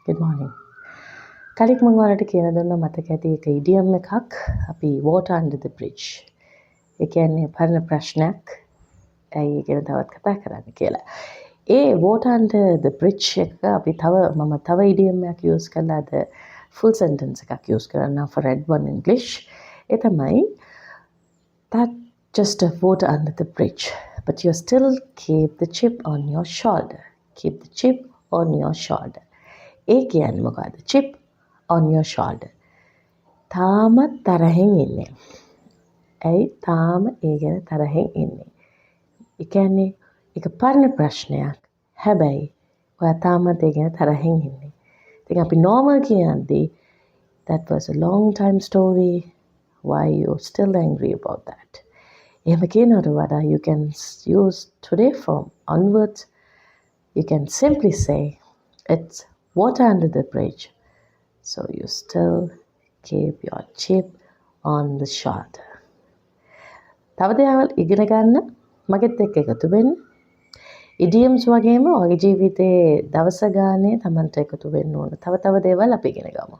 Good morning. Click මම ඔයාලට කියලා දුන්නා මතක ඇති එක ඉඩියම් එකක් අපි water under the bridge. ඒ කියන්නේ පරණ ප්‍රශ්නයක්. ඇයි ඒ ගැන තවත් කතා කරන්න කියලා. ඒ water under the bridge එක අපි තව ඉඩියම් එකක් use කරලා අද full sentence එකක් use කරන්න for red one English. ඒ තමයි that just a water under the bridge, but you still keep the chip on your shoulder. Keep the chip on your shoulder. ඒ කියන්නේ මොකද්ද? chip on your shoulder. තාමත් තරහෙන් ඉන්නේ. ඇයි තාම ඒ ගැන තරහෙන් ඉන්නේ? ඒ කියන්නේ ඒක පරණ ප්‍රශ්නයක්. හැබැයි ඔයා තාමත් ඒ ගැන තරහෙන් ඉන්නේ. ඉතින් අපි normal කියද්දී that was a long time story. Why you still angry about that? එහෙම කියනවට වඩා you can use today from onwards. You can simply say it's water under the bridge. So you still keep your chip on the shoulder. තව දේවල් ඉගෙන ගන්න මගෙත් එක්ක එකතු වෙන්න. ඉඩියම්ස් වගේම ඔයගේ ජීවිතේ දවස ගානේ Tamanට එකතු වෙන්න ඕන. තව දේවල් අපි ඉගෙන ගමු.